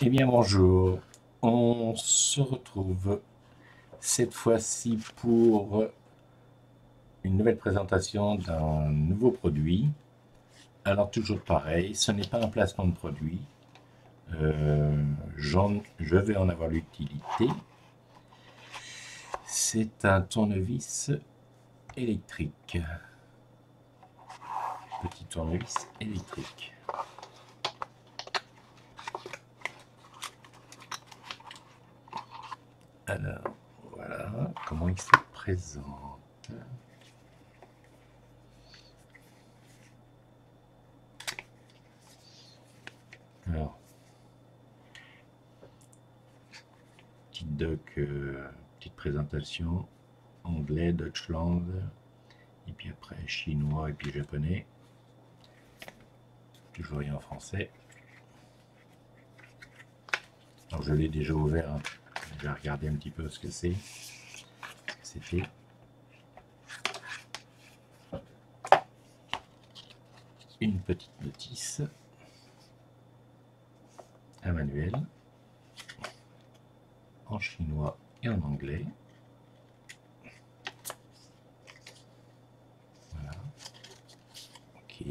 Eh bien bonjour, on se retrouve cette fois-ci pour une nouvelle présentation d'un nouveau produit. Alors toujours pareil, ce n'est pas un placement de produit, je vais en avoir l'utilité. C'est un tournevis électrique, petit tournevis électrique. Alors voilà comment il se présente. Alors, petite doc, petite présentation, anglais, Deutschland, et puis après chinois et puis japonais. Toujours rien en français. Alors je l'ai déjà ouvert, hein. Je vais regarder un petit peu ce que c'est. C'était une petite notice, un manuel en chinois et en anglais. Voilà. Ok.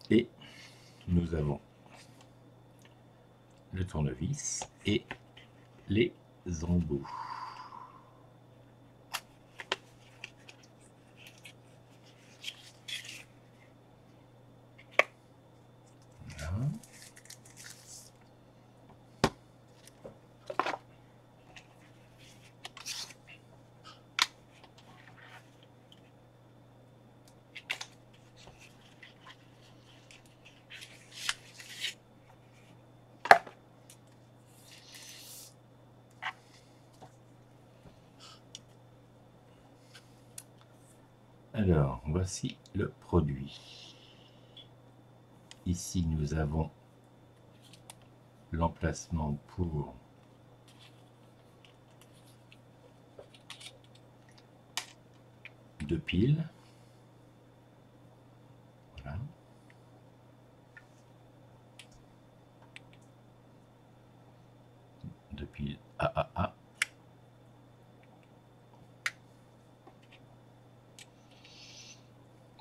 Et nous avons le tournevis et les embouts. Voilà. Alors, voici le produit. Ici, nous avons l'emplacement pour deux piles. Voilà. Deux piles AAA.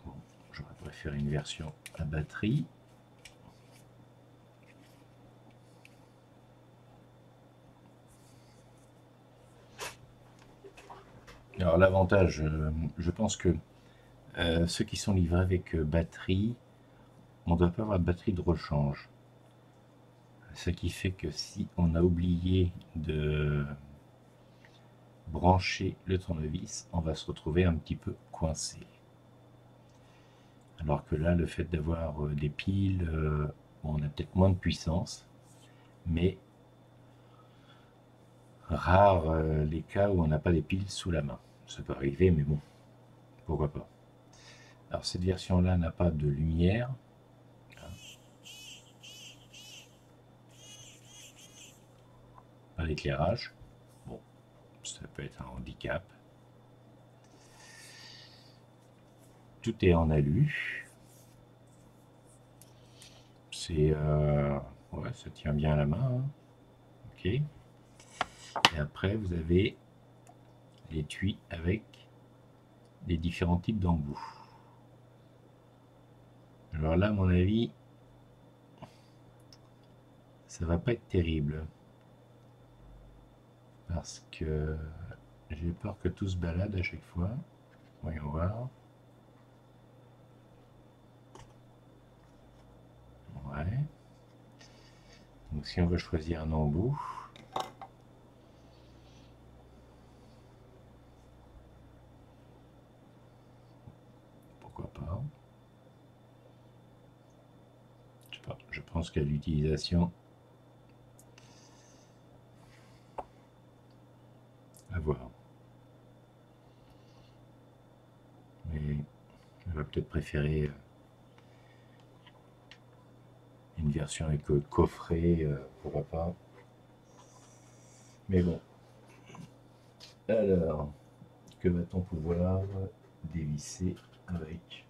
Bon, j'aurais préféré une version à batterie. Alors l'avantage, je pense que ceux qui sont livrés avec batterie, on ne doit pas avoir de batterie de rechange. Ce qui fait que si on a oublié de brancher le tournevis, on va se retrouver un petit peu coincé. Alors que là, le fait d'avoir des piles, bon, on a peut-être moins de puissance, mais rare les cas où on n'a pas des piles sous la main. Ça peut arriver, mais bon, pourquoi pas. Alors cette version-là n'a pas de lumière. Pas d'éclairage. Bon, ça peut être un handicap. Tout est en alu. C'est ouais, ça tient bien à la main, hein. Ok. Et après, vous avez l'étui avec les différents types d'embouts. Alors là, à mon avis, ça va pas être terrible parce que j'ai peur que tout se balade à chaque fois. Voyons voir. Ouais. Donc si on veut choisir un embout, pourquoi pas. Je sais pas, je pense qu'à l'utilisation, à voir. Mais je vais peut-être préférer une version avec coffret, pourquoi pas. Mais bon. Alors, que va-t-on pouvoir dévisser avec?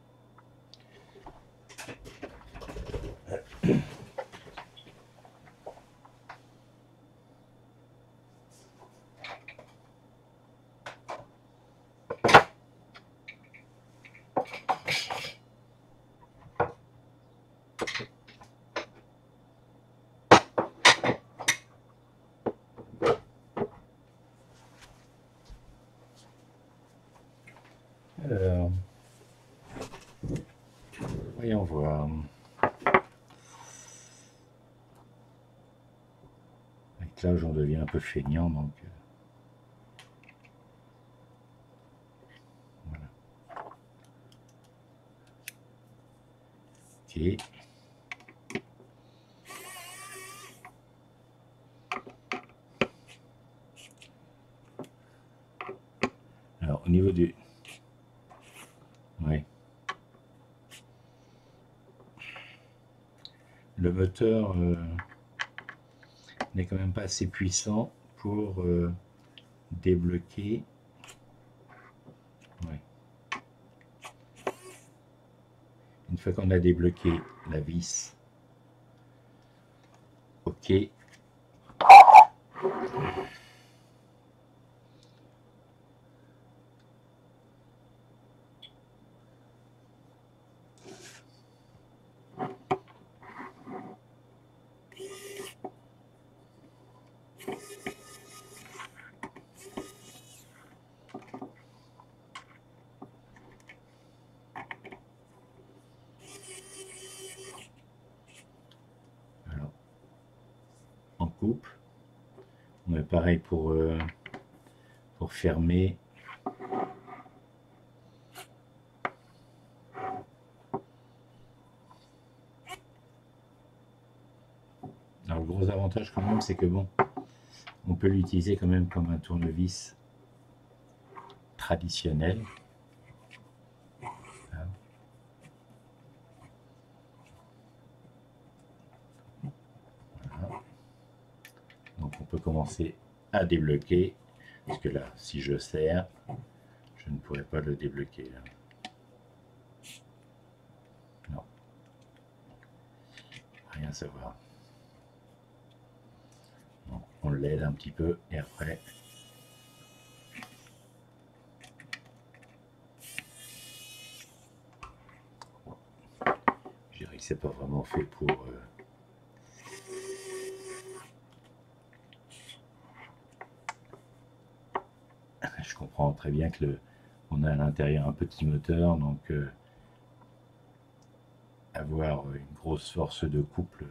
Voyons voir. Avec l'âge, on devient un peu feignant, donc voilà. Ok. Alors, au niveau du... Ouais. Le moteur n'est quand même pas assez puissant pour débloquer. Ouais. Une fois qu'on a débloqué la vis, ok. Alors, on coupe. On met pareil pour fermer. Alors le gros avantage quand même, c'est que bon, on peut l'utiliser quand même comme un tournevis traditionnel. Voilà. Donc on peut commencer à débloquer, parce que là, si je serre, je ne pourrais pas le débloquer. Là. Non. Rien à savoir. Donc, on l'aide un petit peu et après... Je dirais que c'est pas vraiment fait pour... Je comprends très bien que on a à l'intérieur un petit moteur, donc avoir une grosse force de couple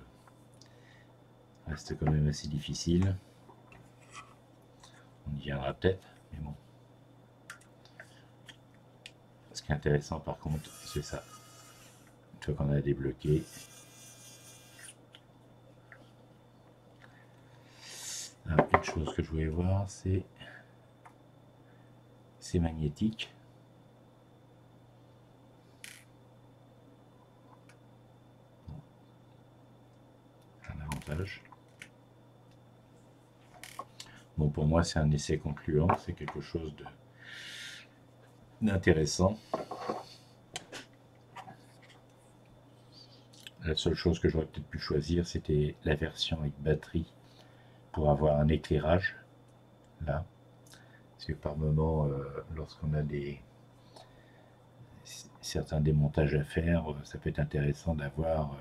reste quand même assez difficile. On y viendra peut-être, mais bon. Ce qui est intéressant par contre, c'est ça. Une fois qu'on a débloqué, une chose que je voulais voir, c'est magnétique. Un avantage. Bon, pour moi, c'est un essai concluant, c'est quelque chose d'intéressant. La seule chose que j'aurais peut-être pu choisir, c'était la version avec batterie pour avoir un éclairage, là. Parce que par moment, lorsqu'on a certains démontages à faire, ça peut être intéressant d'avoir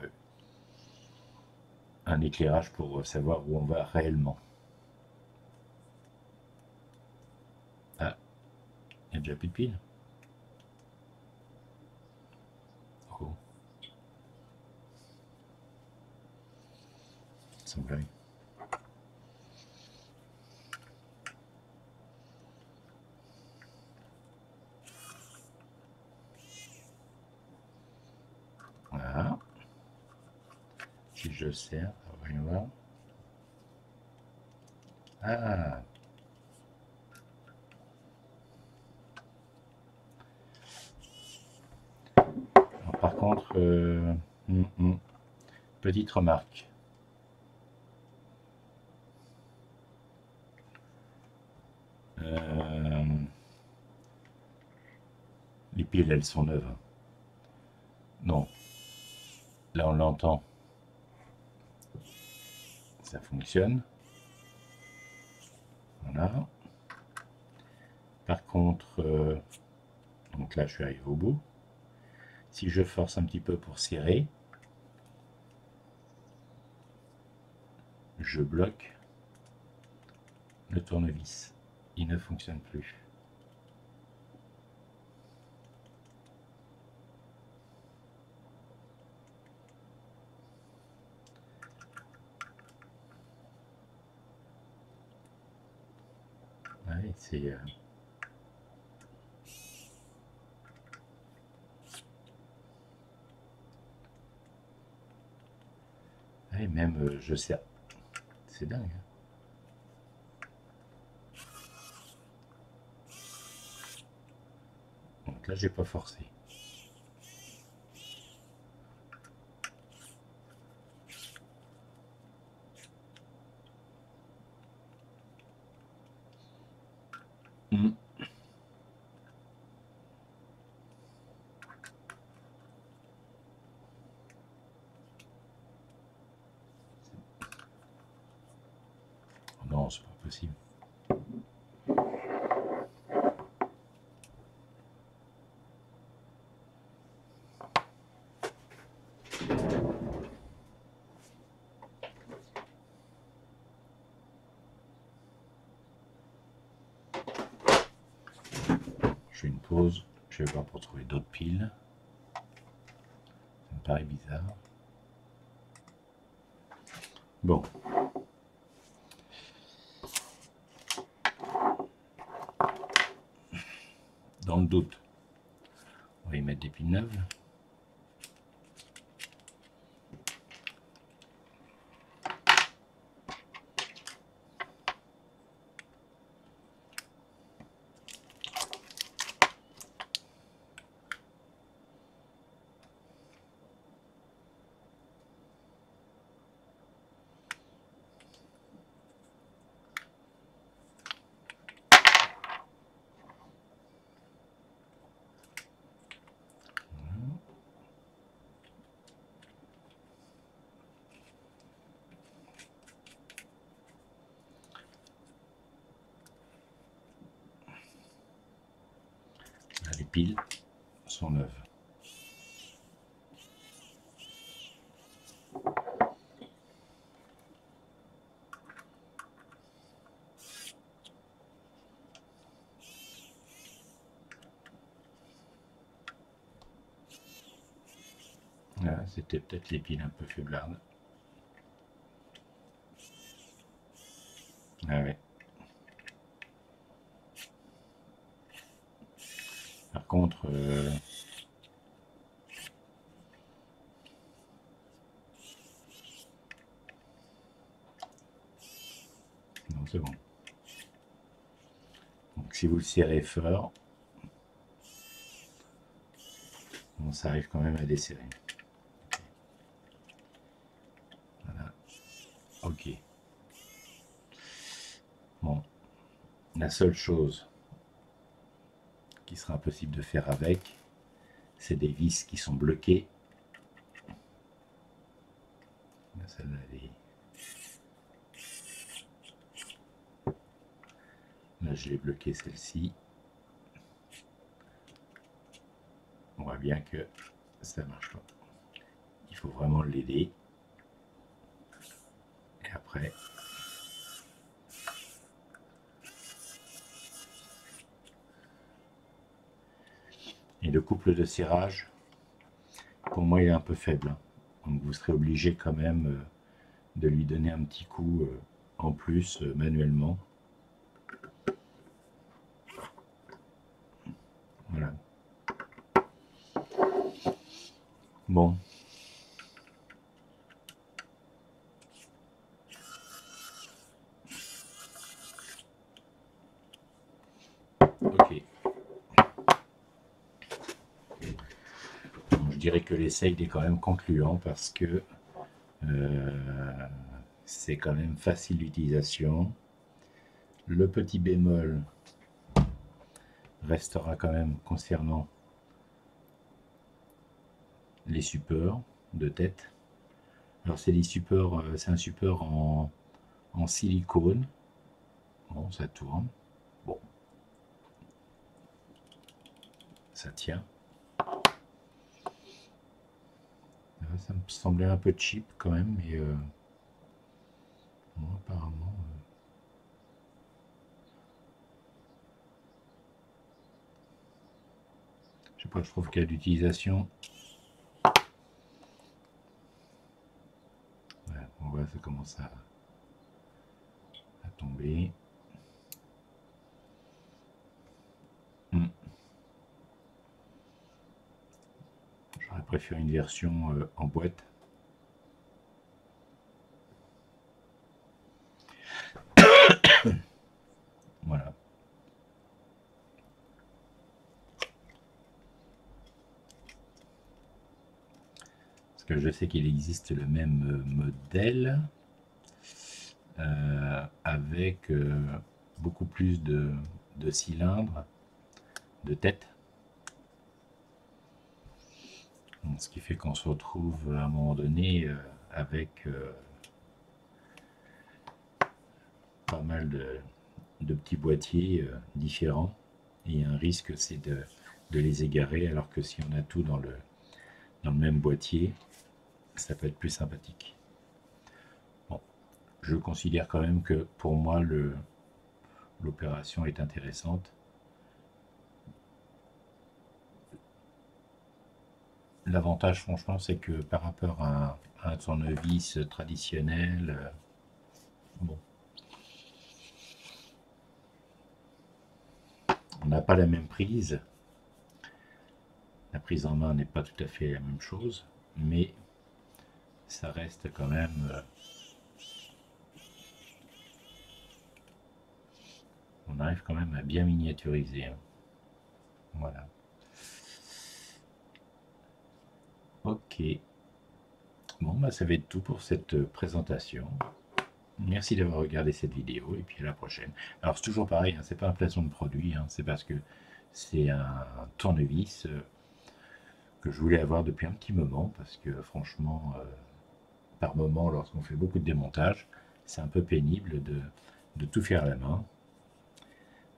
un éclairage pour savoir où on va réellement. Ah, il n'y a déjà plus de piles. Oh. Sans blague. Voilà. Si je serre, voyons voir. Ah. Alors, par contre, petite remarque. Les piles, elles sont neuves. Non. Là, on l'entend. Ça fonctionne. Voilà. Par contre, donc là, je suis arrivé au bout. Si je force un petit peu pour serrer, je bloque le tournevis. Il ne fonctionne plus. c'est... ouais, même, je sais... C'est dingue. Hein. Donc là, j'ai pas forcé. Mmh. Non, c'est pas possible. Je fais une pause, je vais voir pour trouver d'autres piles. Ça me paraît bizarre. Bon. Dans le doute, on va y mettre des piles neuves. Là, les piles sont neuves. Voilà, c'était peut-être les piles un peu faiblardes. Ah ouais. Par contre, non, c'est bon. Donc si vous le serrez fort, bon, ça arrive quand même à desserrer. Voilà. Ok. Bon. La seule chose qui sera impossible de faire avec, c'est des vis qui sont bloquées. Celle-là, là, je l'ai bloquée, celle-ci. On voit bien que ça ne marche pas. Il faut vraiment l'aider. Et après, et le couple de serrage, pour moi, il est un peu faible. Hein. Donc vous serez obligé quand même de lui donner un petit coup en plus manuellement. Voilà. Bon. Ok. Bon, je dirais que l'essai est quand même concluant parce que c'est quand même facile d'utilisation. Le petit bémol restera quand même concernant les supports de tête. Alors c'est des supports, c'est un support en silicone. Bon, ça tourne. Bon, ça tient. Ça me semblait un peu cheap quand même, mais bon, apparemment. Je sais pas, je trouve qu'il y a d'utilisation. Voilà, on voit, ça commence à tomber. faire une version en boîte. Voilà. Parce que je sais qu'il existe le même modèle avec beaucoup plus de cylindres, de têtes. Ce qui fait qu'on se retrouve à un moment donné avec pas mal de petits boîtiers différents. Et un risque, c'est de les égarer, alors que si on a tout dans le même boîtier, ça peut être plus sympathique. Bon, je considère quand même que pour moi, l'opération est intéressante. L'avantage, franchement, c'est que par rapport à un tournevis traditionnel, bon, on n'a pas la même prise. La prise en main n'est pas tout à fait la même chose, mais ça reste quand même... on arrive quand même à bien miniaturiser. Hein. Voilà. Ok. Bon, bah ça va être tout pour cette présentation. Merci d'avoir regardé cette vidéo et puis à la prochaine. Alors c'est toujours pareil, hein, c'est pas un placement de produit, hein, c'est parce que c'est un tournevis que je voulais avoir depuis un petit moment parce que franchement, par moment, lorsqu'on fait beaucoup de démontage, c'est un peu pénible de tout faire à la main.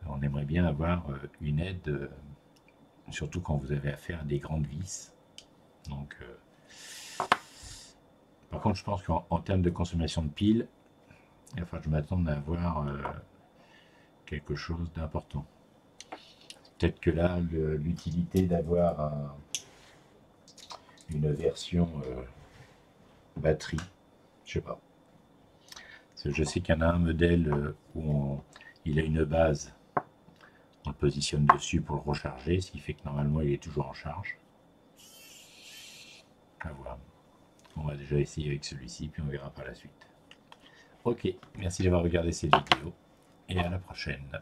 On aimerait bien avoir une aide, surtout quand vous avez affaire à des grandes vis. Donc, par contre, je pense qu'en termes de consommation de piles, enfin, je m'attends à avoir quelque chose d'important. Peut-être que là, l'utilité d'avoir une version batterie, je sais pas. Parce que je sais qu'il y en a un modèle où il a une base, on le positionne dessus pour le recharger, ce qui fait que normalement il est toujours en charge. À voir. On va déjà essayer avec celui-ci, puis on verra par la suite. Ok, merci d'avoir regardé cette vidéo et à la prochaine.